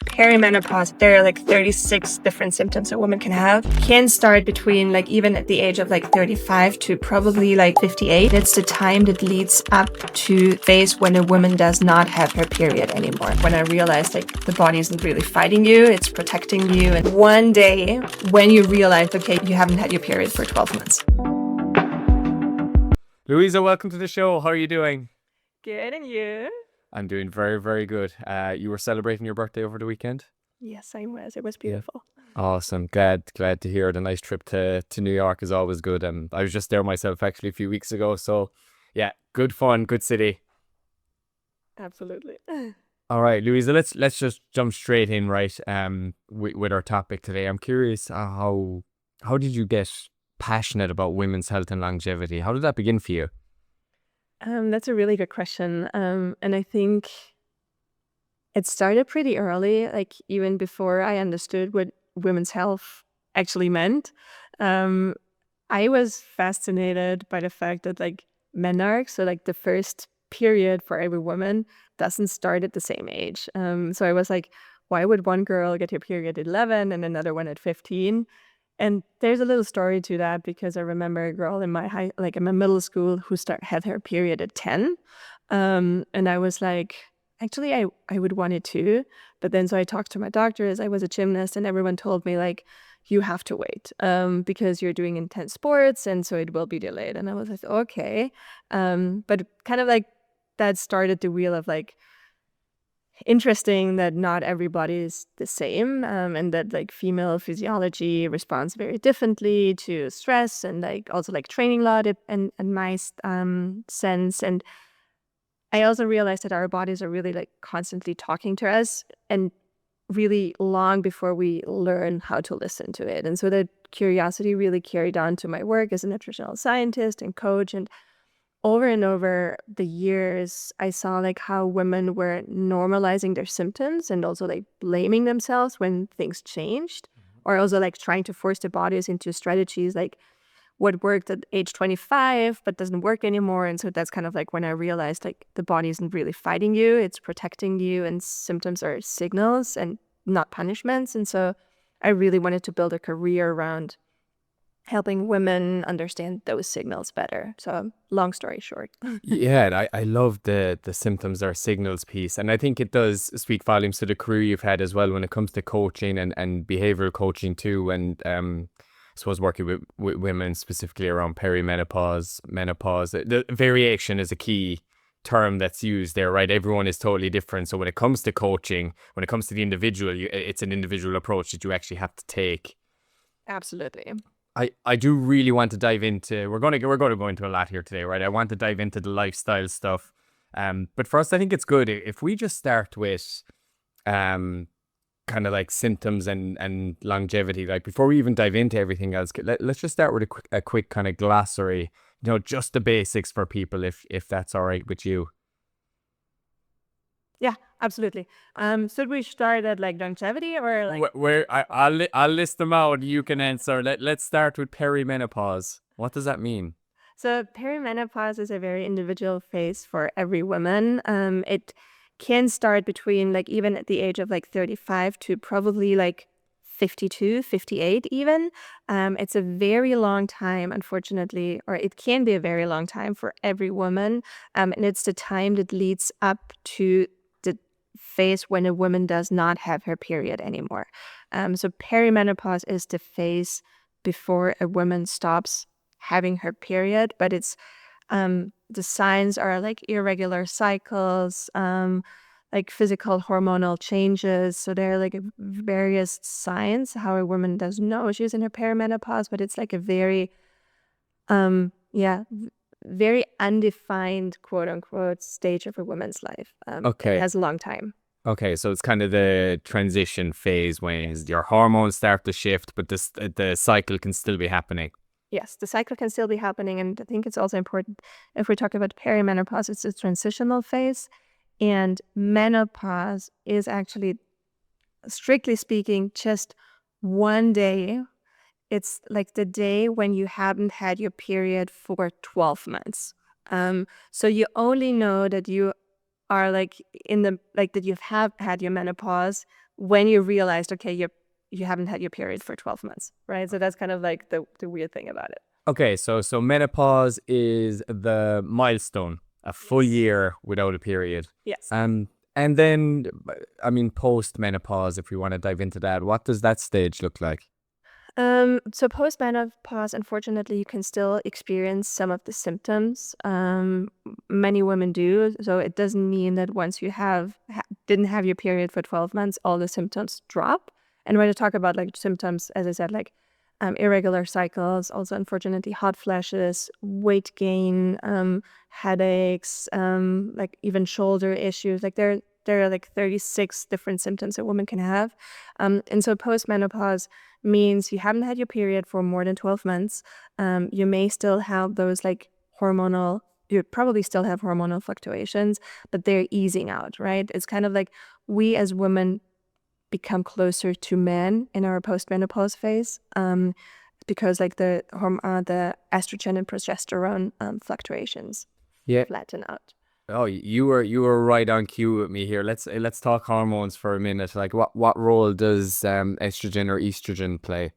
Perimenopause, there are like 36 different symptoms a woman can have. Can start between like even at the age of like 35 to probably like 58. It's the time that leads up to phase when a woman does not have her period anymore. When I realized like the body isn't really fighting you, it's protecting you. And one day when you realize, okay, you haven't had your period for 12 months. Louisa, welcome to the show. How are you doing? Good, and you? I'm doing very, very good. You were celebrating your birthday over the weekend? Yes, I was. It was beautiful. Awesome. Glad to hear it. A nice trip to New York is always good. I was just there myself actually a few weeks ago. So yeah, good fun, good city. Absolutely. All right, Louisa, let's just jump straight in, right? With our topic today. I'm curious how did you get passionate about women's health and longevity? How did that begin for you? That's a really good question. And I think it started pretty early, like even before I understood what women's health actually meant. Um, I was fascinated by the fact that like menarche, so like the first period for every woman, doesn't start at the same age. So I was like, why would one girl get her period at 11 and another one at 15? And there's a little story to that because I remember a girl in in my middle school who had her period at 10. And I was like, actually, I would want it too. But then so I talked to my doctors. I was a gymnast, and everyone told me like, you have to wait because you're doing intense sports, and so it will be delayed. And I was like, okay. But kind of like that started the wheel of like, interesting that not everybody is the same, and that like female physiology responds very differently to stress and like also like training load and my sense. And I also realized that our bodies are really like constantly talking to us, and really long before we learn how to listen to it. And so that curiosity really carried on to my work as a nutritional scientist and coach. And over the years, I saw like how women were normalizing their symptoms and also like blaming themselves when things changed, or also like trying to force their bodies into strategies like what worked at age 25 but doesn't work anymore. And so that's kind of like when I realized like the body isn't really fighting you, it's protecting you, and symptoms are signals and not punishments. And so I really wanted to build a career around helping women understand those signals better. So long story short. Yeah, and I love the symptoms or signals piece. And I think it does speak volumes to the career you've had as well when it comes to coaching and behavioral coaching too. And I suppose working with women specifically around perimenopause, menopause. The variation is a key term that's used there, right? Everyone is totally different. So when it comes to coaching, when it comes to the individual, it's an individual approach that you actually have to take. Absolutely. I do really want to dive into, we're going to go into a lot here today, right? I want to dive into the lifestyle stuff. But first, I think it's good if we just start with kind of like symptoms and longevity. Like before we even dive into everything else, let's just start with a quick kind of glossary, just the basics for people, if that's all right with you. Yeah, absolutely. Should we start at like longevity or like I'll list them out. You can answer. Let's start with perimenopause. What does that mean? So perimenopause is a very individual phase for every woman. It can start between like even at the age of like 35 to probably like 52, 58 even. It's a very long time, unfortunately, or it can be a very long time for every woman. And it's the time that leads up to the phase when a woman does not have her period anymore. So perimenopause is the phase before a woman stops having her period, but it's the signs are like irregular cycles, like physical hormonal changes. So there are like various signs how a woman doesn't know she's in her perimenopause, but it's like a very very undefined quote unquote stage of a woman's life. Okay. It has a long time. Okay, so it's kind of the transition phase when your hormones start to shift, but the cycle can still be happening. Yes, the cycle can still be happening. And I think it's also important if we're talking about perimenopause, it's a transitional phase. And menopause is actually, strictly speaking, just one day. It's like the day when you haven't had your period for 12 months. So you only know that you are like that you have had your menopause when you realized, okay, you haven't had your period for 12 months, right? So that's kind of like the weird thing about it. Okay, so menopause is the milestone, a full year without a period. Yes. And then, I mean, post-menopause, if we want to dive into that, what does that stage look like? So post-menopause, unfortunately, you can still experience some of the symptoms. Many women do. So it doesn't mean that once you didn't have your period for 12 months, all the symptoms drop. And when I talk about like symptoms, as I said, like irregular cycles, also unfortunately hot flashes, weight gain, headaches, like even shoulder issues. Like there are like 36 different symptoms a woman can have. And so post-menopause means you haven't had your period for more than 12 months. You may still have those like you probably still have hormonal fluctuations, but they're easing out, right? It's kind of like we as women become closer to men in our post-menopause phase, because like the estrogen and progesterone fluctuations Yeah. flatten out. Oh, you were right on cue with me here. Let's talk hormones for a minute. Like, what role does estrogen or estrogen play?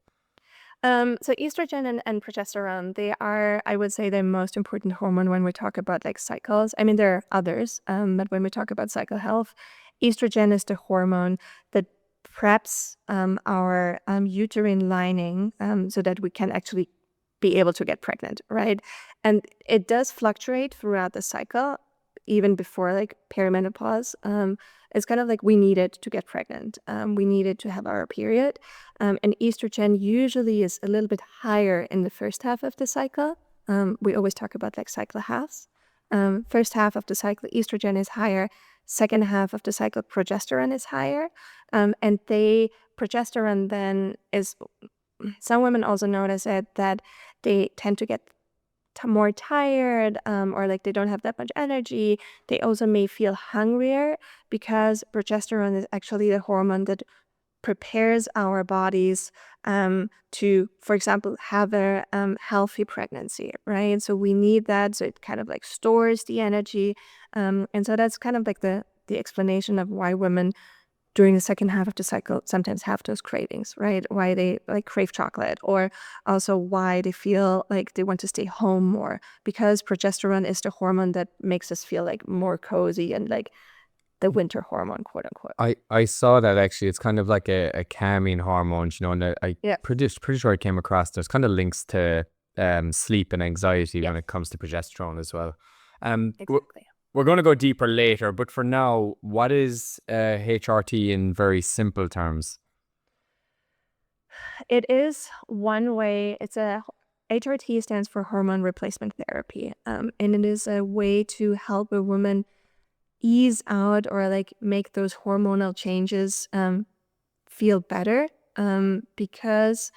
So estrogen and progesterone, they are, I would say, the most important hormone when we talk about like cycles. I mean, there are others, but when we talk about cycle health, estrogen is the hormone that preps our uterine lining so that we can actually be able to get pregnant, right? And it does fluctuate throughout the cycle, even before like perimenopause. It's kind of like we need it to get pregnant. We need it to have our period. And estrogen usually is a little bit higher in the first half of the cycle. We always talk about like cycle halves. First half of the cycle, estrogen is higher. Second half of the cycle, progesterone is higher. And progesterone then is, some women also notice it that they tend to get more tired, or like they don't have that much energy. They also may feel hungrier because progesterone is actually the hormone that prepares our bodies to, for example, have a healthy pregnancy, right? So we need that. So it kind of like stores the energy. And so that's kind of like the explanation of why women during the second half of the cycle sometimes have those cravings, right? Why they like crave chocolate, or also why they feel like they want to stay home more, because progesterone is the hormone that makes us feel like more cozy and like the winter hormone, quote unquote. I saw that actually. It's kind of like a calming hormone, you know, and Yeah, pretty sure I came across there's kind of links to sleep and anxiety yeah, when it comes to progesterone as well. Um, w- exactly. we're going to go deeper later, but for now, what is HRT in very simple terms? It is one way. HRT stands for hormone replacement therapy, and it is a way to help a woman ease out or like make those hormonal changes feel better, because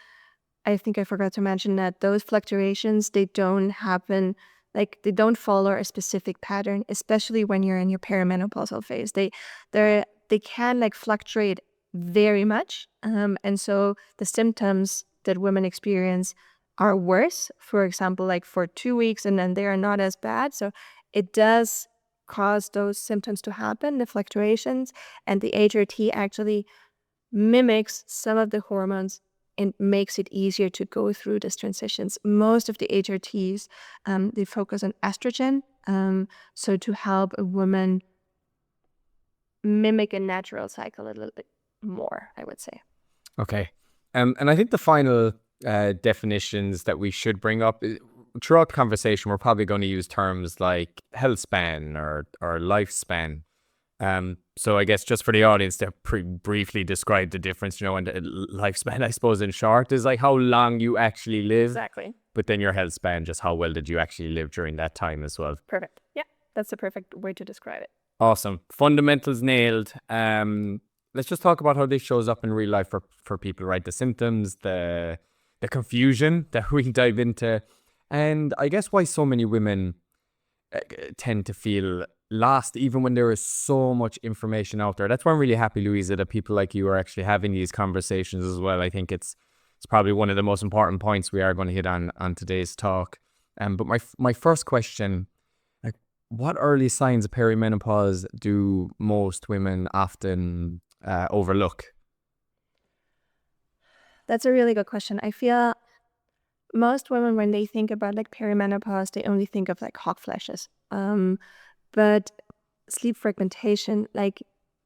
I think I forgot to mention that those fluctuations, they don't happen, like they don't follow a specific pattern, especially when you're in your perimenopausal phase. They can like fluctuate very much. And so the symptoms that women experience are worse, for example, like for 2 weeks, and then they are not as bad. So it does cause those symptoms to happen, the fluctuations, and the HRT actually mimics some of the hormones and makes it easier to go through these transitions. Most of the HRTs, they focus on estrogen, so to help a woman mimic a natural cycle a little bit more, I would say. Okay. And I think the final definitions that we should bring up throughout the conversation, we're probably going to use terms like health span or lifespan. So I guess just for the audience to briefly describe the difference, you know, and the lifespan, I suppose, in short, is like how long you actually live, Exactly. but then your health span, just how well did you actually live during that time as well. Perfect. Yeah, that's the perfect way to describe it. Awesome. Fundamentals nailed. Let's just talk about how this shows up in real life for people, right? The symptoms, the confusion that we dive into, and I guess why so many women tend to feel lost even when there is so much information out there. That's why I'm really happy, Louisa, that people like you are actually having these conversations as well. I think it's probably one of the most important points we are going to hit on today's talk. But my first question, like, what early signs of perimenopause do most women often overlook? That's a really good question. I feel most women, when they think about like perimenopause, they only think of like hot flashes. But sleep fragmentation, like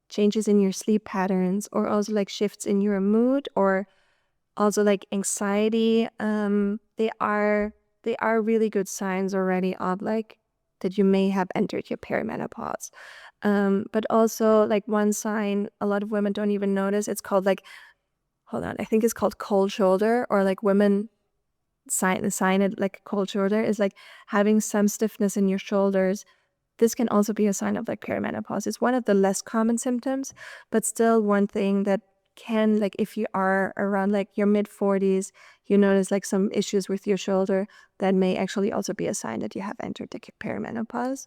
changes in your sleep patterns, or also like shifts in your mood, or also like anxiety, they are really good signs already of like that you may have entered your perimenopause. But also like one sign a lot of women don't even notice, it's called like, hold on, I think it's called cold shoulder, or like women sign it like cold shoulder is like having some stiffness in your shoulders. This can also be a sign of like perimenopause. It's one of the less common symptoms, but still one thing that can, like if you are around like your mid 40s, you notice like some issues with your shoulder, that may actually also be a sign that you have entered the perimenopause.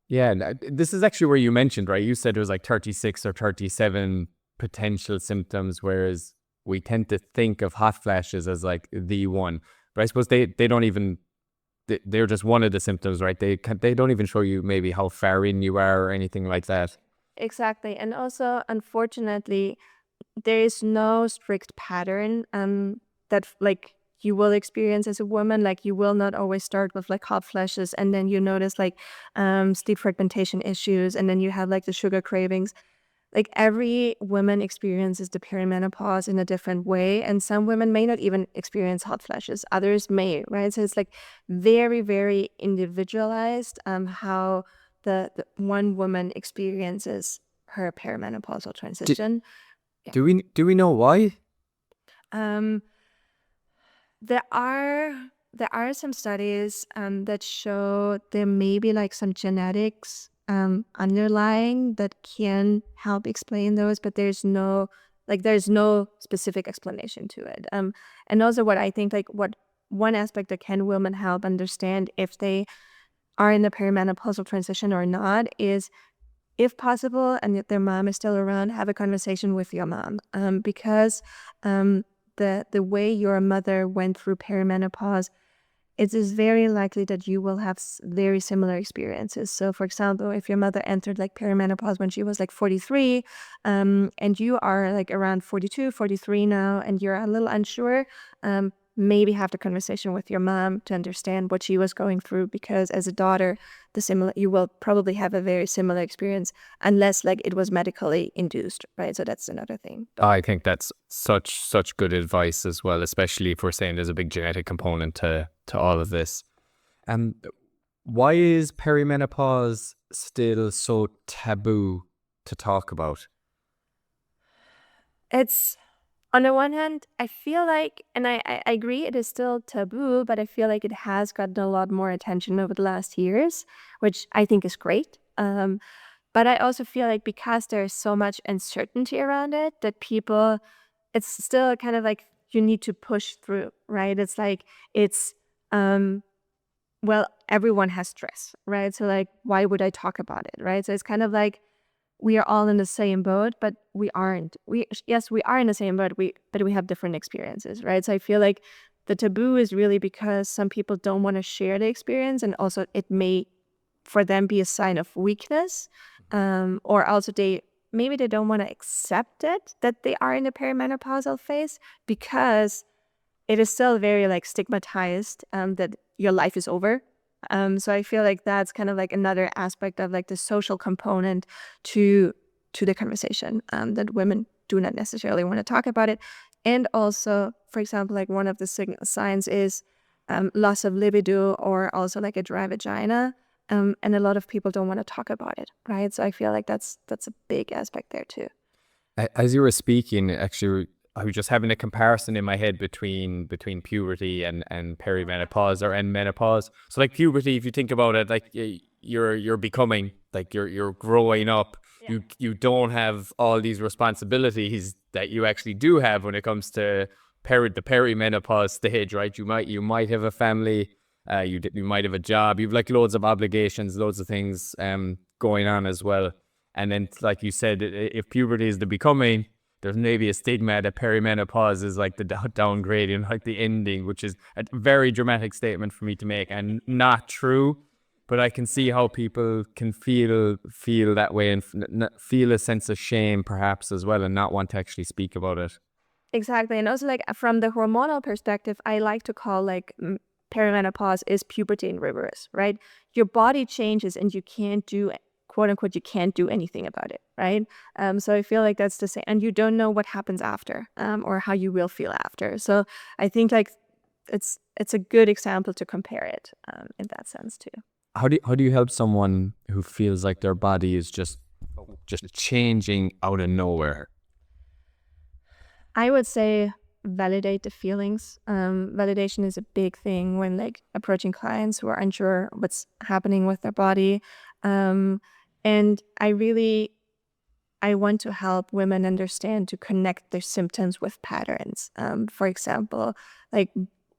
Yeah, and this is actually where you mentioned, right? You said there was like 36 or 37 potential symptoms, whereas we tend to think of hot flashes as like the one. But I suppose they don't even, they're just one of the symptoms, right? They don't even show you maybe how far in you are or anything like that. Exactly. And also, unfortunately, there is no strict pattern that like you will experience as a woman. Like you will not always start with like hot flashes and then you notice like sleep fragmentation issues, and then you have like the sugar cravings. Like every woman experiences the perimenopause in a different way, and some women may not even experience hot flashes, others may, right? So it's like very, very individualized how the one woman experiences her perimenopausal Do, transition. Yeah. do we know why? Um, there are there are some studies that show there may be like some genetics underlying that can help explain those, but there's no specific explanation to it. And also what I think like what one aspect that can women help understand if they are in the perimenopausal transition or not is, if possible, and if their mom is still around, have a conversation with your mom, because um, the way your mother went through perimenopause, it is very likely that you will have very similar experiences. So, for example, if your mother entered like perimenopause when she was like 43, and you are like around 42, 43 now, and you're a little unsure, maybe have the conversation with your mom to understand what she was going through, because as a daughter, you will probably have a very similar experience, unless like it was medically induced, right? So that's another thing. I think that's such good advice as well, especially if we're saying there's a big genetic component to all of this. Um, why is perimenopause still so taboo to talk about? It's, on the one hand, I feel like, and I agree, it is still taboo, but I feel like it has gotten a lot more attention over the last years, which I think is great. But I also feel like because there's so much uncertainty around it, that people, it's still kind of like you need to push through, right? It's like, it's, well, everyone has stress, right? So like, why would I talk about it, right? So it's kind of like, we are all in the same boat, but we aren't. Yes, we are in the same boat, but we have different experiences, right? So I feel like the taboo is really because some people don't want to share the experience, and also it may for them be a sign of weakness, or also maybe they don't want to accept it that they are in the perimenopausal phase, because it is still very like stigmatized that your life is over. So I feel like that's kind of like another aspect of like the social component to the conversation, that women do not necessarily want to talk about it. And also, for example, like one of the signs is loss of libido, or also like a dry vagina. And a lot of people don't want to talk about it, right? So I feel like that's a big aspect there too. As you were speaking, actually, I was just having a comparison in my head between puberty and perimenopause or end menopause. So like puberty, if you think about it, like you're becoming, like you're growing up. You don't have all these responsibilities that you actually do have when it comes to the perimenopause stage, right? You might have a family, you might have a job, you've like loads of obligations, loads of things going on as well. And then, like you said, if puberty is the becoming, there's maybe a stigma that perimenopause is like the downgrading, like the ending, which is a very dramatic statement for me to make and not true. But I can see how people can feel that way and feel a sense of shame, perhaps as well, and not want to actually speak about it. Exactly. And also like from the hormonal perspective, I like to call like perimenopause is puberty in reverse, right? Your body changes and you can't do, quote unquote, you can't do anything about it, right? So I feel like that's the same. And you don't know what happens after, or how you will feel after. So I think like it's a good example to compare it, in that sense too. How do you help someone who feels like their body is just changing out of nowhere? I would say validate the feelings. Validation is a big thing when like approaching clients who are unsure what's happening with their body. And I want to help women understand to connect their symptoms with patterns. For example, like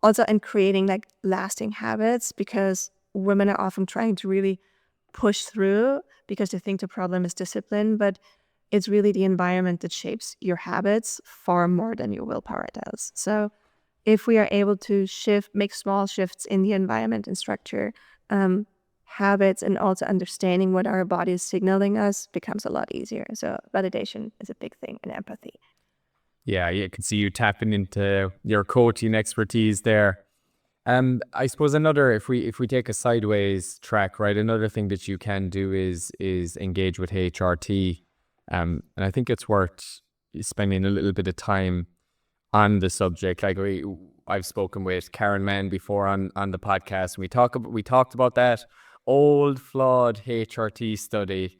also in creating like lasting habits, because women are often trying to really push through because they think the problem is discipline, but it's really the environment that shapes your habits far more than your willpower does. So if we are able to make small shifts in the environment and structure, um, habits, and also understanding what our body is signaling us becomes a lot easier. So validation is a big thing, and empathy. Yeah, you can see you tapping into your coaching expertise there. I suppose another, if we take a sideways track, right? Another thing that you can do is engage with HRT, and I think it's worth spending a little bit of time on the subject. Like I've spoken with Karen Mann before on the podcast. We talked about that old flawed HRT study.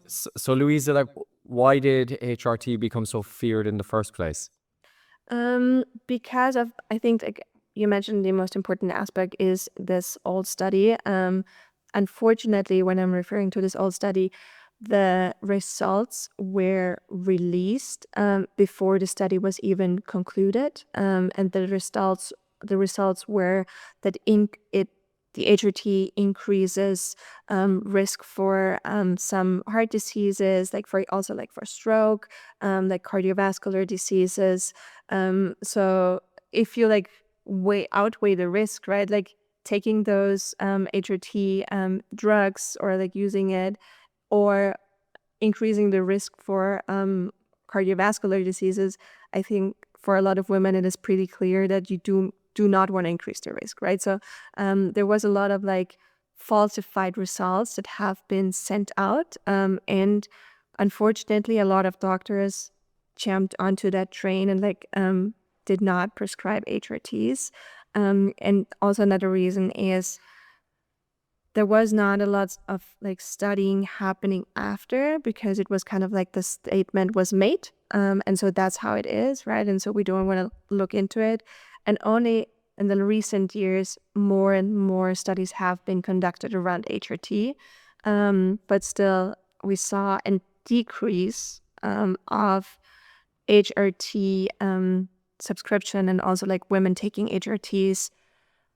So Louisa, like, why did HRT become so feared in the first place? Because of, I think like you mentioned, the most important aspect is this old study. Unfortunately, when I'm referring to this old study, the results were released before the study was even concluded, and the results were that the HRT increases risk for some heart diseases, like for stroke, like cardiovascular diseases. So if you like outweigh the risk, right? Like taking those HRT drugs, or like using it, or increasing the risk for cardiovascular diseases, I think for a lot of women it is pretty clear that you do not want to increase the risk, right? So there was a lot of like falsified results that have been sent out, and unfortunately a lot of doctors jumped onto that train and like did not prescribe HRTs. And also another reason is there was not a lot of like studying happening after, because it was kind of like the statement was made, and so that's how it is, right? And so we don't want to look into it. And only in the recent years more and more studies have been conducted around HRT, but still we saw a decrease of HRT subscription, and also like women taking HRTs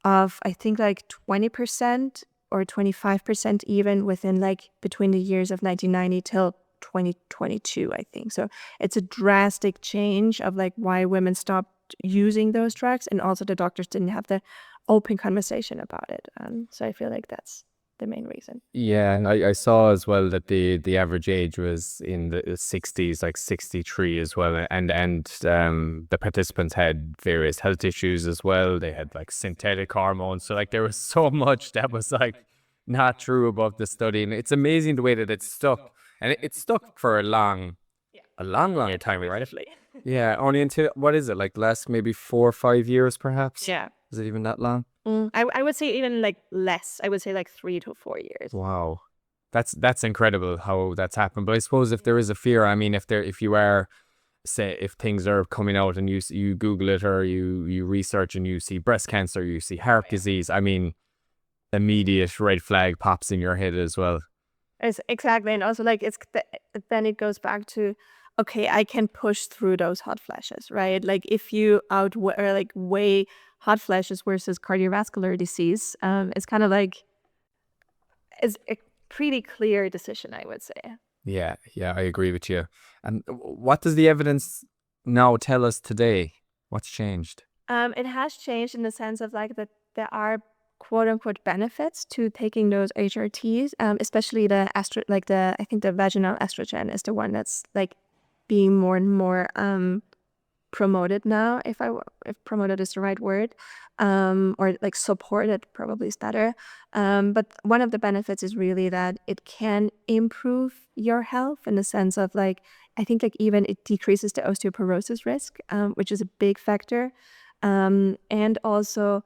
of I think like 20% or 25% even within like between the years of 1990 till 2022, I think. So it's a drastic change of like why women stopped using those drugs, and also the doctors didn't have the open conversation about it. So I feel like that's the main reason. Yeah, and I saw as well that the average age was in the 60s, like 63 as well, and the participants had various health issues as well. They had like synthetic hormones, so like there was so much that was like not true about the study, and it's amazing the way that it stuck, and it stuck for a long time, right? Yeah, only until what is it like last maybe 4 or 5 years, perhaps? Yeah. Is it even that long? I would say even like less. I would say like 3 to 4 years. Wow. That's incredible how that's happened. But I suppose if there is a fear, I mean, if you are, say, if things are coming out and you Google it, or you research and you see breast cancer, you see heart disease, I mean, immediate red flag pops in your head as well. Exactly. And also like then it goes back to, okay, I can push through those hot flashes, right? Like if you outweigh or like weigh hot flashes versus cardiovascular disease, it's kind of like it's a pretty clear decision, I would say. Yeah, yeah, I agree with you. And what does the evidence now tell us today? What's changed? It has changed in the sense of like that there are quote unquote benefits to taking those HRTs, especially I think the vaginal estrogen is the one that's like being more and more promoted now, if promoted is the right word, or like supported probably is better. But one of the benefits is really that it can improve your health in the sense of like, I think like even it decreases the osteoporosis risk, which is a big factor. And also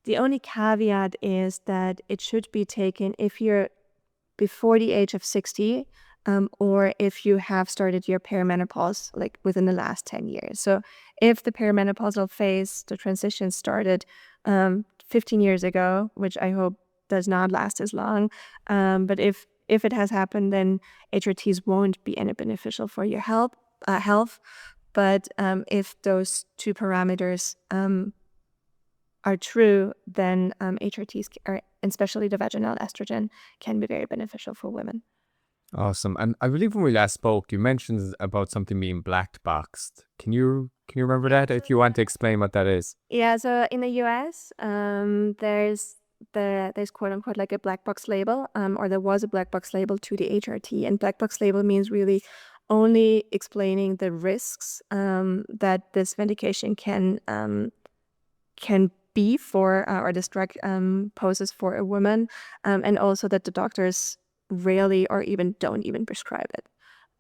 the only caveat is that it should be taken if you're before the age of 60, or if you have started your perimenopause like within the last 10 years. So if the perimenopausal phase, the transition started 15 years ago, which I hope does not last as long, but if it has happened, then HRTs won't be any beneficial for your health. But if those two parameters are true, then HRTs, and especially the vaginal estrogen, can be very beneficial for women. Awesome. And I believe when we last spoke, you mentioned about something being black boxed. Can you remember that? If you want to explain what that is. Yeah, so in the US, there's quote unquote like a black box label, or there was a black box label to the HRT, and black box label means really only explaining the risks that this medication can be for, or this drug poses for a woman, and also that the doctors rarely or even don't even prescribe it.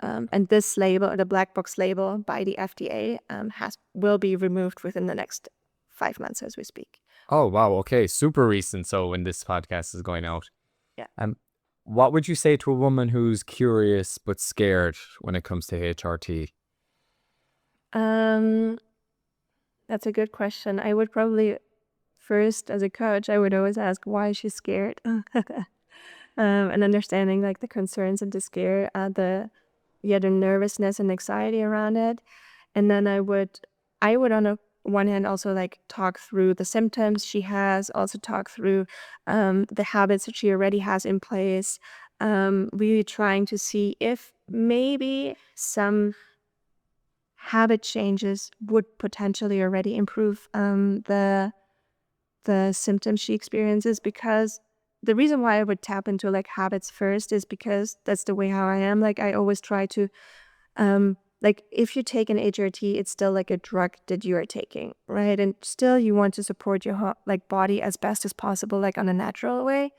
And this label, the black box label by the FDA, will be removed within the next 5 months as we speak. Oh, wow. Okay. Super recent. So when this podcast is going out. Yeah. What would you say to a woman who's curious but scared when it comes to HRT? Um, that's a good question. I would probably first, as a coach, I would always ask why she's scared, and understanding like the concerns and the scare, the nervousness and anxiety around it. And then I would on one hand also like talk through the symptoms she has, also talk through the habits that she already has in place, really trying to see if maybe some habit changes would potentially already improve the symptoms she experiences. Because the reason why I would tap into like habits first is because that's the way how I am. Like I always try to like if you take an HRT, it's still like a drug that you are taking, right? And still you want to support your like body as best as possible, like on a natural way.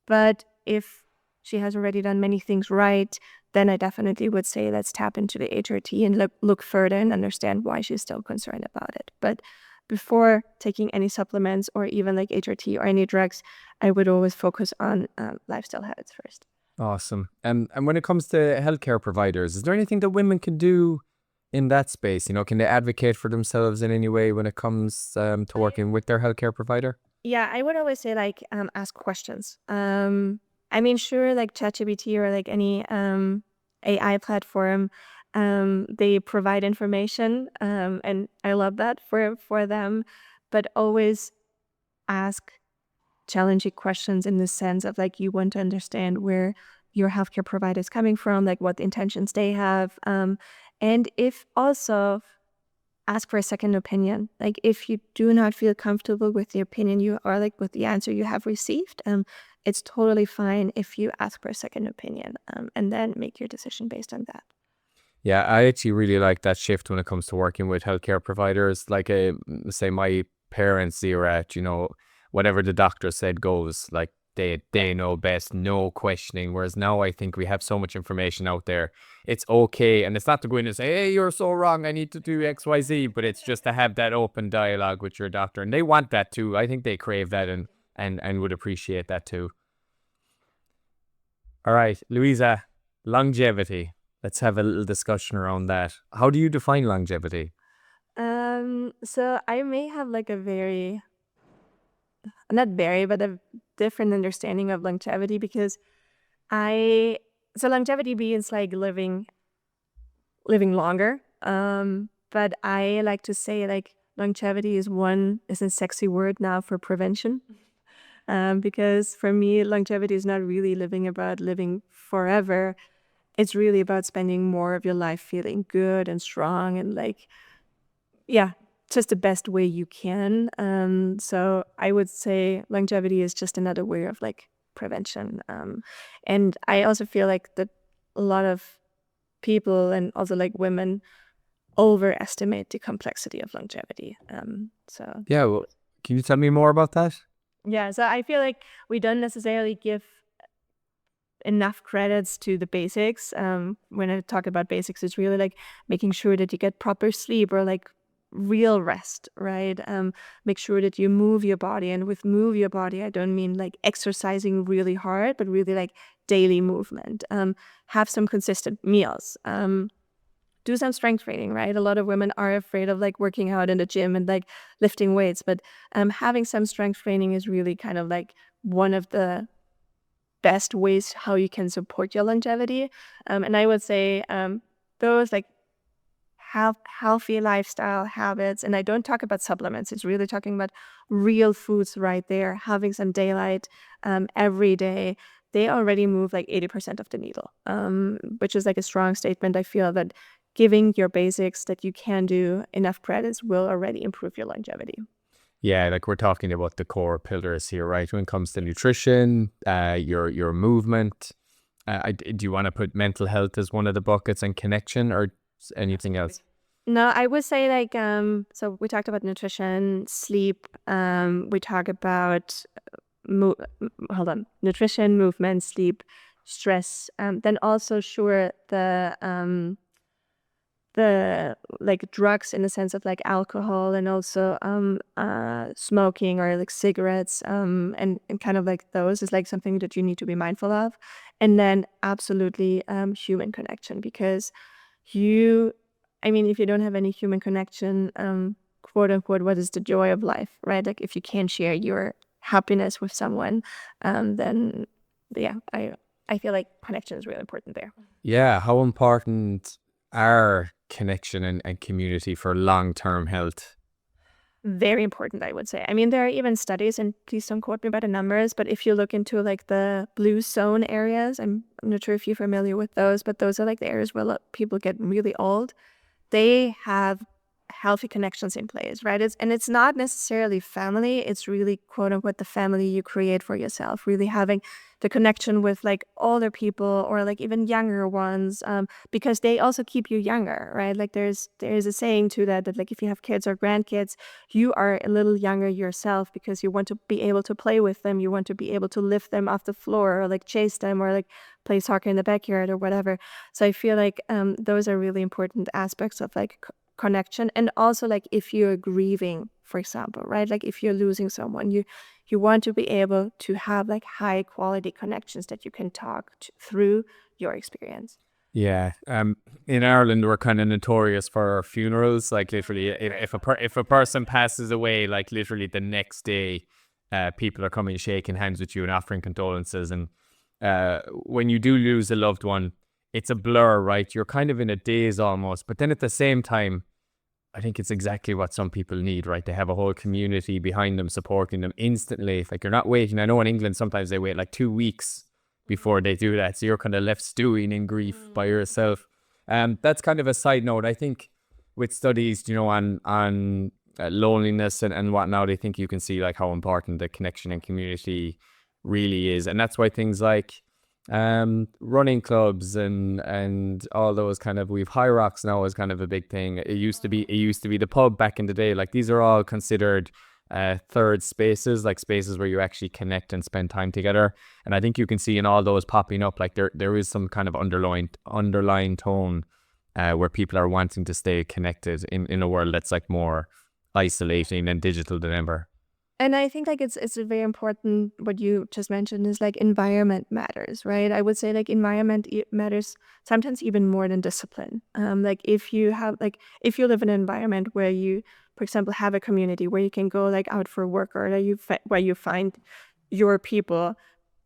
But if she has already done many things right, then I definitely would say let's tap into the HRT and look further and understand why she's still concerned about it. But before taking any supplements or even like HRT or any drugs, I would always focus on lifestyle habits first. Awesome. And when it comes to healthcare providers, is there anything that women can do in that space? You know, can they advocate for themselves in any way when it comes to working with their healthcare provider? Yeah, I would always say like ask questions. I mean, sure, like ChatGPT or like any AI platform, they provide information, and I love that for them. But always ask challenging questions in the sense of like you want to understand where your healthcare provider is coming from, like what intentions they have, and if also ask for a second opinion. Like if you do not feel comfortable with the opinion you or like with the answer you have received, it's totally fine if you ask for a second opinion, and then make your decision based on that. Yeah, I actually really like that shift when it comes to working with healthcare providers. Like, say, my parents' era, whatever the doctor said goes. Like, they know best, no questioning. Whereas now I think we have so much information out there. It's okay. And it's not to go in and say, hey, you're so wrong. I need to do X, Y, Z. But it's just to have that open dialogue with your doctor. And they want that too. I think they crave that and would appreciate that too. All right, Louisa, longevity. Let's have a little discussion around that. How do you define longevity? So I may have like a very, not very, but a different understanding of longevity because so longevity means like living longer. But I like to say like longevity is a sexy word now for prevention. Because for me, longevity is not really about living forever. It's really about spending more of your life feeling good and strong and like, yeah, just the best way you can. So I would say longevity is just another way of like prevention. And I also feel like that a lot of people and also like women overestimate the complexity of longevity. Yeah, well, can you tell me more about that? Yeah, so I feel like we don't necessarily give enough credits to the basics. When I talk about basics, it's really like making sure that you get proper sleep or like real rest, right? Make sure that you move your body. And with move your body, I don't mean like exercising really hard, but really like daily movement. Have some consistent meals. Do some strength training, right? A lot of women are afraid of like working out in the gym and like lifting weights, but having some strength training is really kind of like one of the best ways how you can support your longevity. And I would say those like healthy lifestyle habits, and I don't talk about supplements, it's really talking about real foods right there, having some daylight every day. They already move like 80% of the needle, which is like a strong statement. I feel that giving your basics that you can do enough credits will already improve your longevity. Yeah, like we're talking about the core pillars here, right? When it comes to nutrition, your movement. Do you want to put mental health as one of the buckets and connection, or anything else? No, I would say like so we talked about nutrition, sleep, we talk about nutrition, movement, sleep, stress, then also sure the like drugs in the sense of like alcohol, and also smoking or like cigarettes, and kind of like those is like something that you need to be mindful of. And then absolutely human connection, because you I mean, if you don't have any human connection, quote unquote, what is the joy of life, right? Like if you can't share your happiness with someone, then yeah, I feel like connection is really important there. Yeah, how important are connection and community for long-term health? Very important, I would say. I mean, there are even studies, and please don't quote me by the numbers, but if you look into like the blue zone areas, I'm not sure if you're familiar with those, but those are like the areas where people get really old. They have healthy connections in place, right? It's not necessarily family. It's really quote unquote the family you create for yourself. Really having the connection with like older people or like even younger ones, because they also keep you younger, right? Like there's a saying to that like if you have kids or grandkids, you are a little younger yourself because you want to be able to play with them. You want to be able to lift them off the floor or like chase them or like play soccer in the backyard or whatever. So I feel like those are really important aspects of like connection. And also like if you're grieving, for example, right? Like if you're losing someone, you want to be able to have like high quality connections that you can talk through your experience. Yeah, in Ireland we're kind of notorious for our funerals. Like literally, if a person passes away, like literally the next day, people are coming shaking hands with you and offering condolences. And when you do lose a loved one, it's a blur, right? You're kind of in a daze almost. But then at the same time, I think it's exactly what some people need, right? They have a whole community behind them, supporting them instantly. If like you're not waiting, I know in England sometimes they wait like 2 weeks before they do that. So you're kind of left stewing in grief by yourself. That's kind of a side note. I think with studies, on loneliness and whatnot, I think you can see like how important the connection and community really is. And that's why things like running clubs and all those kind of, we've high rocks now is kind of a big thing. It used to be the pub back in the day. Like these are all considered third spaces, like spaces where you actually connect and spend time together. And I think you can see in all those popping up, like there is some kind of underlying tone where people are wanting to stay connected in a world that's like more isolating and digital than ever. And I think like it's very important what you just mentioned is like environment matters, right? I would say like environment matters sometimes even more than discipline. Like if you live in an environment where you, for example, have a community where you can go like out for work, or that where you find your people,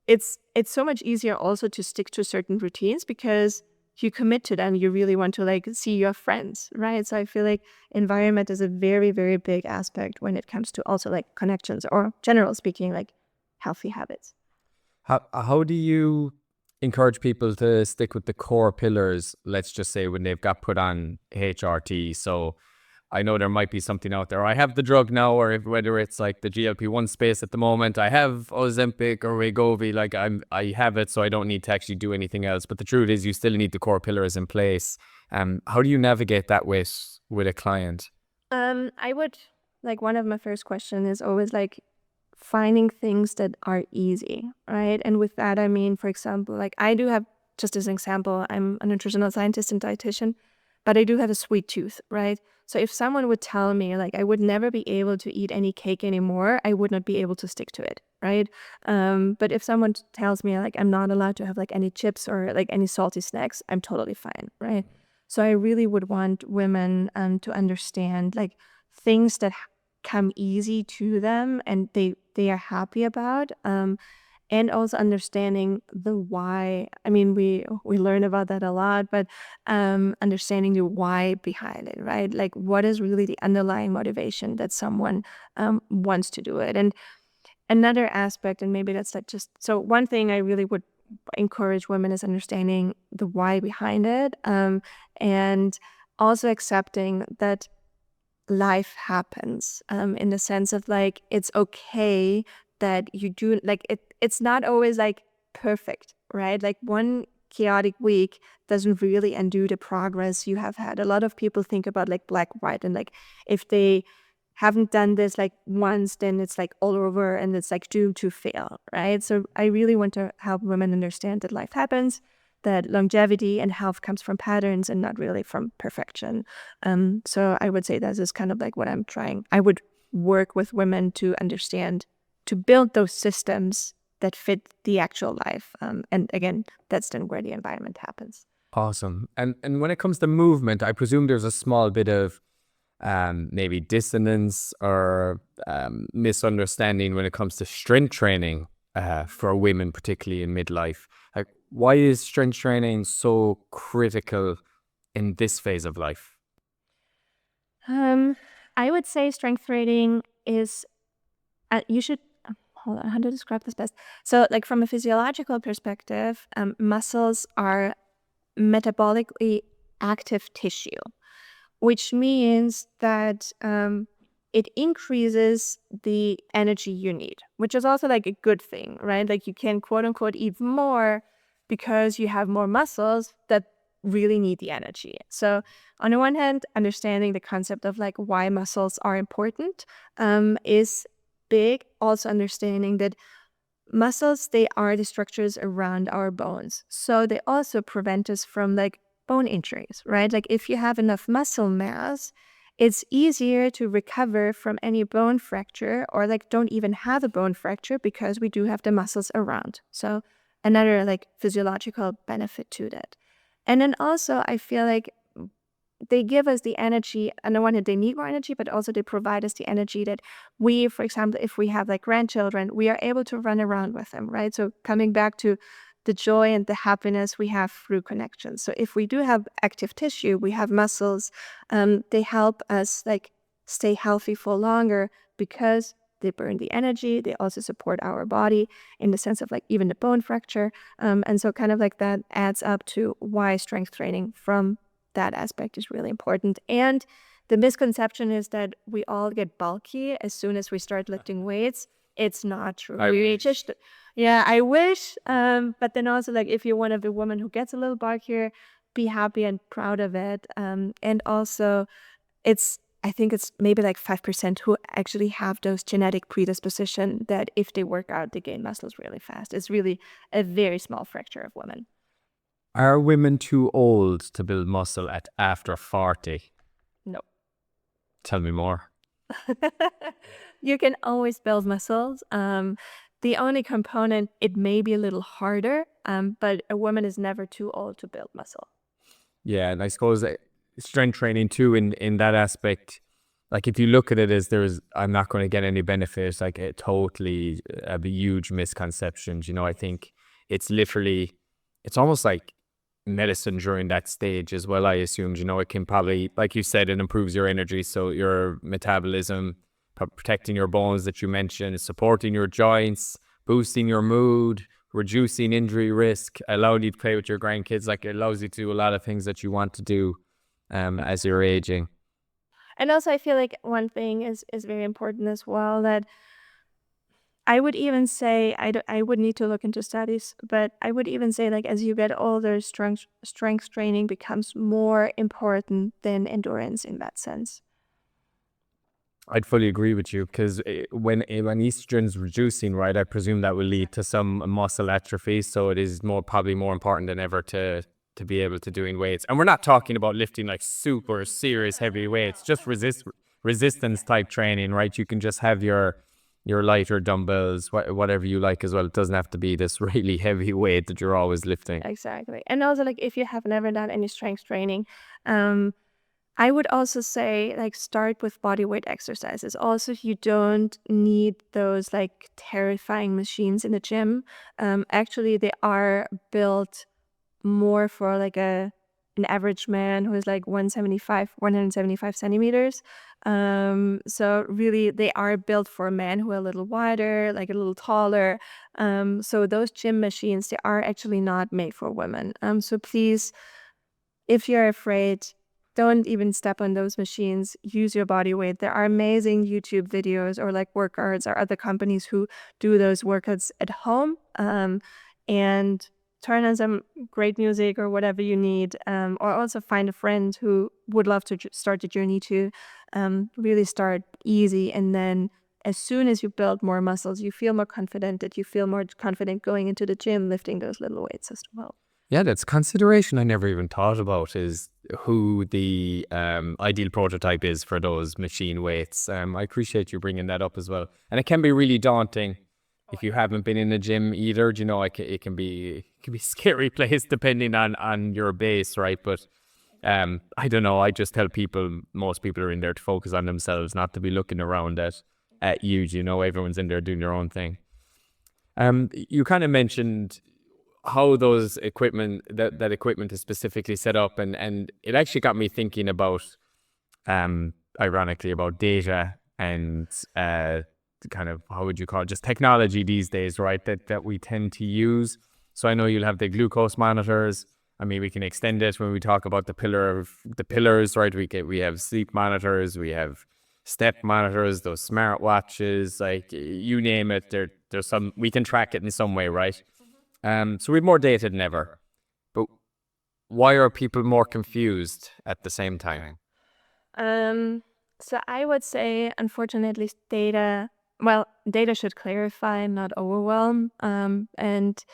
it's so much easier also to stick to certain routines because you commit to them. You really want to like see your friends, right? So I feel like environment is a very, very big aspect when it comes to also like connections, or general speaking, like healthy habits. How do you encourage people to stick with the core pillars, let's just say when they've got put on HRT? So I know there might be something out there. I have the drug now, or whether it's like the GLP-1 space at the moment, I have Ozempic or Wegovy, like I have it, so I don't need to actually do anything else. But the truth is, you still need the core pillars in place. How do you navigate that with with a client? I would like one of my first question is always like finding things that are easy, right? And with that, I mean, for example, like I do have, just as an example, I'm a nutritional scientist and dietitian, but I do have a sweet tooth, right? So if someone would tell me like I would never be able to eat any cake anymore, I would not be able to stick to it, right? But if someone tells me like I'm not allowed to have like any chips or like any salty snacks, I'm totally fine, right? So I really would want women to understand like things that come easy to them and they are happy about, and also understanding the why. I mean, we learn about that a lot, but understanding the why behind it, right? Like what is really the underlying motivation that someone wants to do it. And another aspect, and maybe that's like just so one thing I really would encourage women is understanding the why behind it, and also accepting that life happens, in the sense of like it's okay that you do like it's not always like perfect, right? Like one chaotic week doesn't really undo the progress you have had. A lot of people think about like black white and like if they haven't done this like once, then it's like all over and it's like doomed to fail, right? So I really want to help women understand that life happens, that longevity and health comes from patterns and not really from perfection. So I would say that is kind of like what I'm trying. I would work with women to understand, to build those systems that fit the actual life. And again, that's then where the environment happens. Awesome. And when it comes to movement, I presume there's a small bit of maybe dissonance or misunderstanding when it comes to strength training for women, particularly in midlife. Like, why is strength training so critical in this phase of life? I would say strength training is, you should, hold on, how to describe this best? So like from a physiological perspective, muscles are metabolically active tissue, which means that it increases the energy you need, which is also like a good thing, right? Like you can quote unquote eat more because you have more muscles that really need the energy. So on the one hand, understanding the concept of like why muscles are important is big. Also understanding that muscles, they are the structures around our bones. So they also prevent us from like bone injuries, right? Like if you have enough muscle mass, it's easier to recover from any bone fracture or like don't even have a bone fracture because we do have the muscles around. So another like physiological benefit to that. And then also I feel like they give us the energy. On the one hand, they need more energy, but also they provide us the energy that we, for example, if we have like grandchildren, we are able to run around with them, right? So coming back to the joy and the happiness we have through connection. So if we do have active tissue, we have muscles, they help us like stay healthy for longer because they burn the energy. They also support our body in the sense of like even the bone fracture. And so kind of like that adds up to why strength training from that aspect is really important. And the misconception is that we all get bulky as soon as we start lifting weights. It's not true. I We wish. just, yeah, I wish. But then also, like, if you're one of the women who gets a little bulkier, be happy and proud of it. And also, I think it's maybe like 5% who actually have those genetic predisposition that if they work out, they gain muscles really fast. It's really a very small fracture of women. Are women too old to build muscle at after 40? No. Tell me more. You can always build muscles. The only component, it may be a little harder, but a woman is never too old to build muscle. Yeah, and I suppose strength training too in that aspect, like if you look at it as I'm not going to get any benefits, like it totally a huge misconceptions. I think it's literally, it's almost like medicine during that stage as well. I assumed, it can probably, like you said, it improves your energy, so your metabolism, protecting your bones that you mentioned, supporting your joints, boosting your mood, reducing injury risk, allowing you to play with your grandkids. Like it allows you to do a lot of things that you want to do as you're aging. And also, I feel like one thing is very important as well, that I would even say I would need to look into studies, but I would even say like as you get older, strength training becomes more important than endurance in that sense. I'd fully agree with you because when estrogen's reducing, right, I presume that will lead to some muscle atrophy. So it is probably more important than ever to be able to doing weights. And we're not talking about lifting like super serious heavy weights, just resistance type training, right? You can just have your lighter dumbbells, whatever you like as well. It doesn't have to be this really heavy weight that you're always lifting. Exactly. And also like if you have never done any strength training, I would also say like start with body weight exercises. Also, you don't need those like terrifying machines in the gym. Actually, they are built more for like an average man who is like 175 centimeters. So really they are built for men who are a little wider, like a little taller. So those gym machines, they are actually not made for women. So please, if you're afraid, don't even step on those machines. Use your body weight. There are amazing YouTube videos or like workouts or other companies who do those workouts at home. And turn on some great music or whatever you need. Or also find a friend who would love to start the journey too. Really start easy, and then as soon as you build more muscles, you feel more confident, that you feel more confident going into the gym, lifting those little weights as well. Yeah, that's consideration I never even thought about, is who the ideal prototype is for those machine weights. I appreciate you bringing that up as well. And it can be really daunting if you haven't been in a gym either. You know, it can be a scary place depending on your base, right? But I don't know. I just tell people, most people are in there to focus on themselves, not to be looking around at you. You know, everyone's in there doing their own thing. You kind of mentioned how those that equipment is specifically set up, and it actually got me thinking about ironically about data and kind of, how would you call it, just technology these days, right, that we tend to use. So I know you'll have the glucose monitors. I mean, we can extend it when we talk about the pillars, right? We have sleep monitors, we have step monitors, those smart watches, like you name it, there's some, we can track it in some way, right? So we have more data than ever. But why are people more confused at the same time? So I would say, unfortunately, data should clarify, not overwhelm. And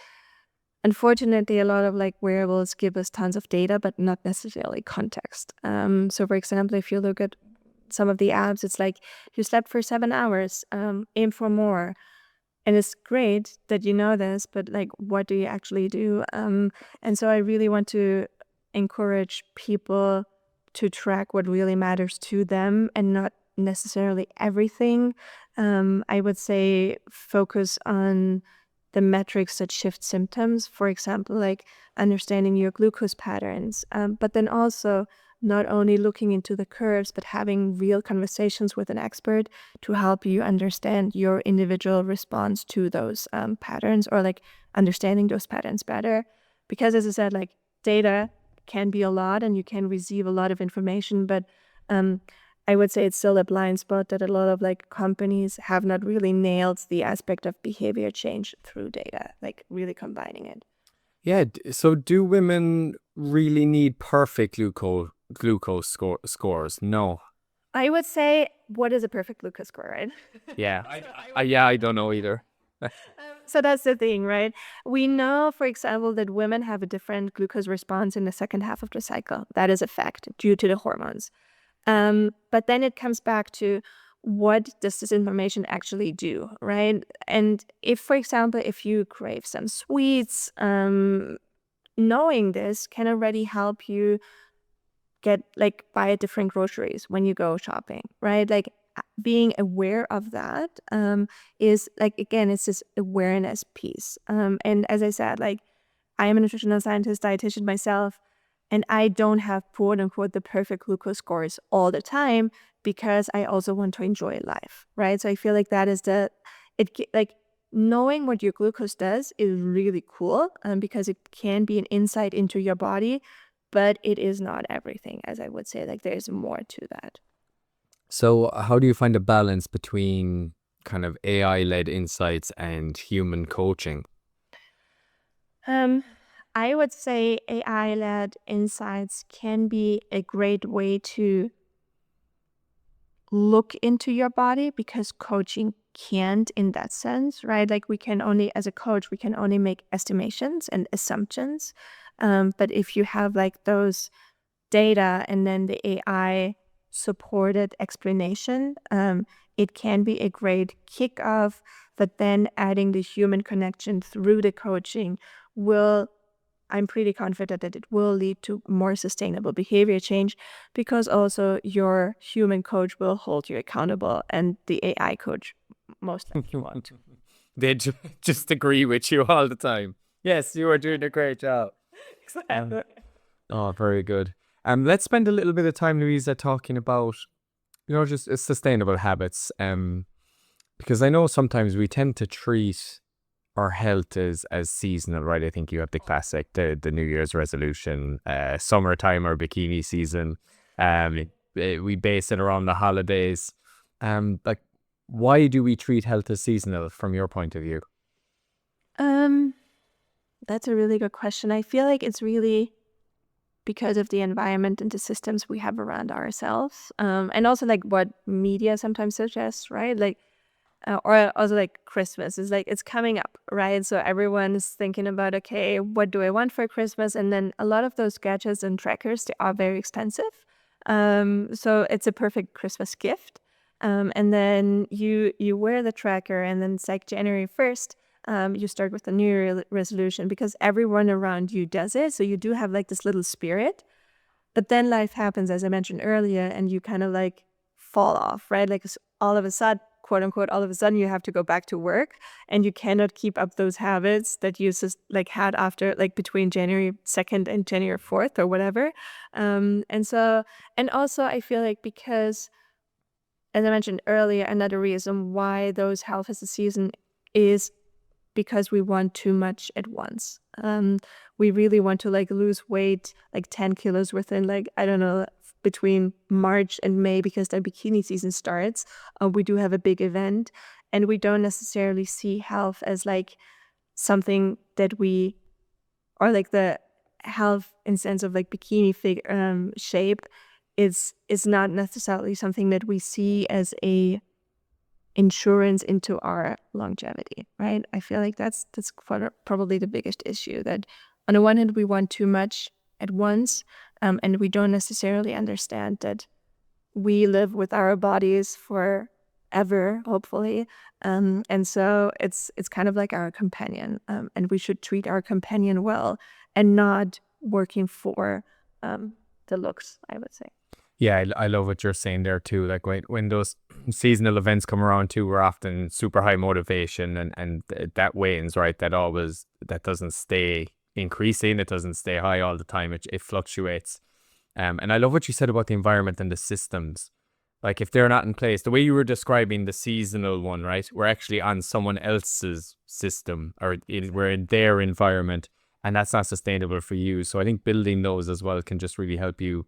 unfortunately, a lot of like wearables give us tons of data, but not necessarily context. So for example, if you look at some of the apps, it's like you slept for 7 hours, aim for more. And it's great that you know this, but like, what do you actually do? And so I really want to encourage people to track what really matters to them and not necessarily everything. I would say focus on the metrics that shift symptoms, for example, like understanding your glucose patterns, but then also not only looking into the curves, but having real conversations with an expert to help you understand your individual response to those patterns, or like understanding those patterns better. Because as I said, like data can be a lot and you can receive a lot of information, but I would say it's still a blind spot that a lot of like companies have not really nailed the aspect of behavior change through data, like really combining it. Yeah. So do women really need perfect glucose scores? No. I would say, what is a perfect glucose score, right? Yeah. Yeah, I don't know either. So that's the thing, right? We know, for example, that women have a different glucose response in the second half of the cycle. That is a fact due to the hormones. But then it comes back to, what does this information actually do, right? And if, for example, if you crave some sweets, knowing this can already help you get like buy different groceries when you go shopping, right? Like being aware of that is like, again, it's this awareness piece. And as I said, like I am a nutritional scientist, dietitian myself, and I don't have quote unquote the perfect glucose scores all the time, because I also want to enjoy life, right? So I feel like that is like knowing what your glucose does is really cool, because it can be an insight into your body, but it is not everything, as I would say. Like there's more to that. So how do you find a balance between kind of AI-led insights and human coaching? I would say AI-led insights can be a great way to look into your body because coaching can't in that sense, right? Like we can only, as a coach, we can only make estimations and assumptions. But if you have like those data and then the AI supported explanation, it can be a great kickoff. But then adding the human connection through the coaching will, I'm pretty confident that it will lead to more sustainable behavior change because also your human coach will hold you accountable and the AI coach most likely won't. They just agree with you all the time. Yes, you are doing a great job. Exactly. Oh, very good. Let's spend a little bit of time, Louisa, talking about, just sustainable habits. Because I know sometimes we tend to treat our health as seasonal, right? I think you have the classic, the New Year's resolution, summertime or bikini season. We base it around the holidays. Like, why do we treat health as seasonal from your point of view? Um, that's a really good question. I feel like it's really because of the environment and the systems we have around ourselves. And also like what media sometimes suggests, right? Like, or also like Christmas is like, it's coming up, right? So everyone is thinking about, okay, what do I want for Christmas? And then a lot of those gadgets and trackers, they are very expensive. So it's a perfect Christmas gift. And then you wear the tracker and then it's like January 1st, you start with the New Year resolution because everyone around you does it. So you do have like this little spirit. But then life happens, as I mentioned earlier, and you kind of like fall off, right? Like all of a sudden, quote unquote, all of a sudden you have to go back to work and you cannot keep up those habits that you just like had after like between January 2nd and January 4th or whatever. And also I feel like because, as I mentioned earlier, another reason why those health as a season is because we want too much at once. We really want to like lose weight, like 10 kilos within like, I don't know, between March and May because the bikini season starts. We do have a big event and we don't necessarily see health as like something that we, or like the health in sense of like bikini shape is not necessarily something that we see as a insurance into our longevity, right? I feel like that's probably the biggest issue, that on the one hand we want too much at once, and we don't necessarily understand that we live with our bodies forever, hopefully, and so it's kind of like our companion, and we should treat our companion well and not working for the looks, I would say. Yeah, I love what you're saying there too. Like when those seasonal events come around too, we're often super high motivation and that wanes, right? That doesn't stay increasing. It doesn't stay high all the time. It fluctuates. And I love what you said about the environment and the systems. Like if they're not in place, the way you were describing the seasonal one, right? We're actually on someone else's system we're in their environment and that's not sustainable for you. So I think building those as well can just really help you.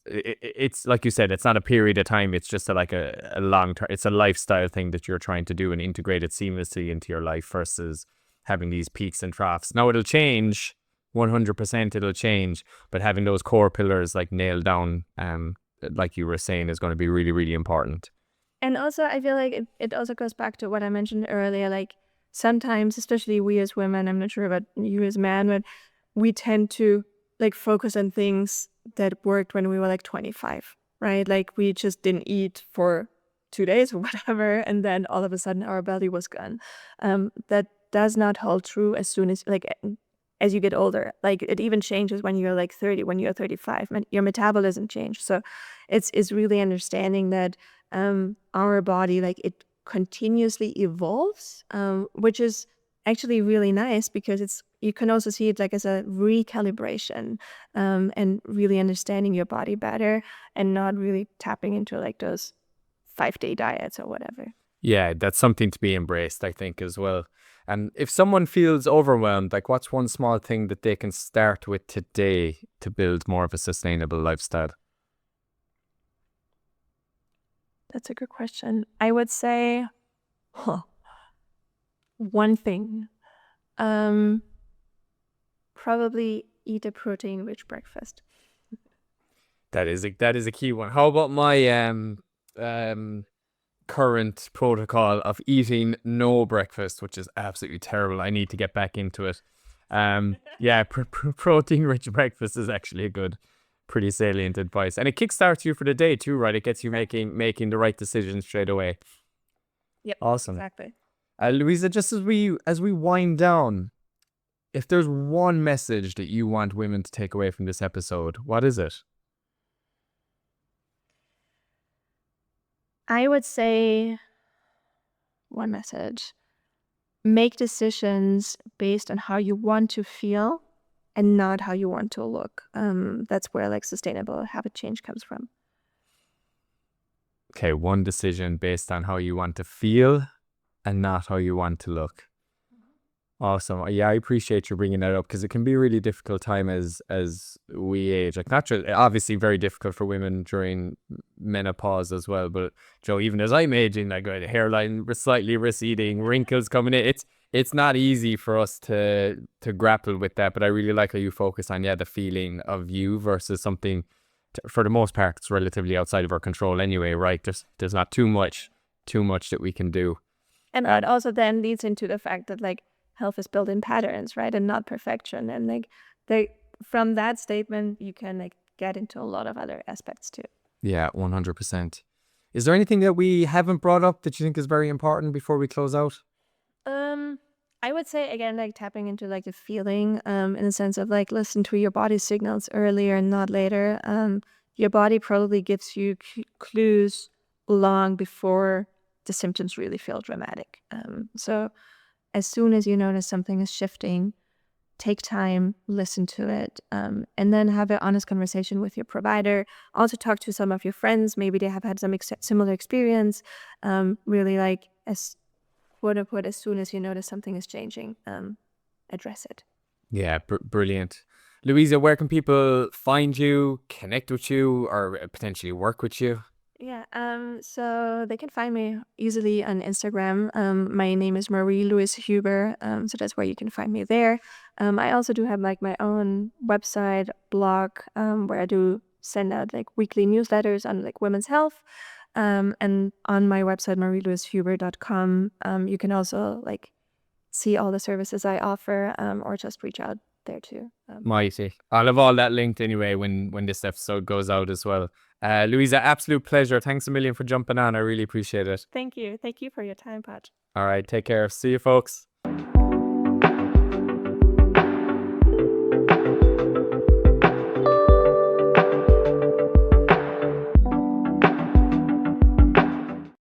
It's like you said, it's not a period of time. It's just like a long term. It's a lifestyle thing that you're trying to do and integrate it seamlessly into your life versus having these peaks and troughs. Now it'll change, 100%. It'll change, but having those core pillars like nailed down, like you were saying, is going to be really, really important. And also, I feel like it also goes back to what I mentioned earlier. Like sometimes, especially we as women, I'm not sure about you as men, but we tend to like focus on things that worked when we were like 25, right? Like we just didn't eat for 2 days or whatever, and then all of a sudden our belly was gone. That does not hold true as soon as you get older. Like it even changes when you're like 30, when you're 35, your metabolism changes. So it's really understanding that our body, like it continuously evolves, which is actually really nice because you can also see it like as a recalibration, and really understanding your body better and not really tapping into like those 5-day diets or whatever. Yeah, that's something to be embraced, I think, as well. And if someone feels overwhelmed, like what's one small thing that they can start with today to build more of a sustainable lifestyle? That's a good question. I would say One thing. Probably eat a protein-rich breakfast. That is a key one. How about my current protocol of eating no breakfast, which is absolutely terrible. I need to get back into it. Yeah, protein-rich breakfast is actually a good, pretty salient advice, and it kickstarts you for the day too, right? It gets you making the right decisions straight away. Yep. Awesome. Exactly. Louisa, just as we wind down, if there's one message that you want women to take away from this episode, what is it? I would say one message. Make decisions based on how you want to feel and not how you want to look. That's where like sustainable habit change comes from. Okay, one decision based on how you want to feel and not how you want to look. Awesome. Yeah, I appreciate you bringing that up because it can be a really difficult time as we age. Like, not just obviously very difficult for women during menopause as well, but Joe, even as I'm aging, like the hairline slightly receding, wrinkles coming in, it's not easy for us to grapple with that. But I really like how you focus on the feeling of you versus something. For the most part, it's relatively outside of our control anyway, right? There's not too much that we can do. And that also then leads into the fact that like health is built in patterns, right? And not perfection. And like from that statement, you can like get into a lot of other aspects too. Yeah, 100%. Is there anything that we haven't brought up that you think is very important before we close out? I would say again, like tapping into like the feeling, in the sense of like listen to your body signals earlier and not later. Your body probably gives you clues long before the symptoms really feel dramatic. So as soon as you notice something is shifting, take time, listen to it, and then have an honest conversation with your provider. Also talk to some of your friends. Maybe they have had some similar experience. Really like as quote unquote, as soon as you notice something is changing, address it. Yeah, brilliant. Louisa, where can people find you, connect with you, or potentially work with you? Yeah, so they can find me easily on Instagram. My name is Marie-Luise Huber, so that's where you can find me there. I also do have like my own website, blog, where I do send out like weekly newsletters on like women's health. And on my website, marieluisehuber.com, you can also like see all the services I offer, or just reach out there too. Mighty. I'll have all that linked anyway when this episode goes out as well. Louisa, absolute pleasure. Thanks a million for jumping on. I really appreciate it. Thank you. Thank you for your time, Pat. All right, take care. See you, folks.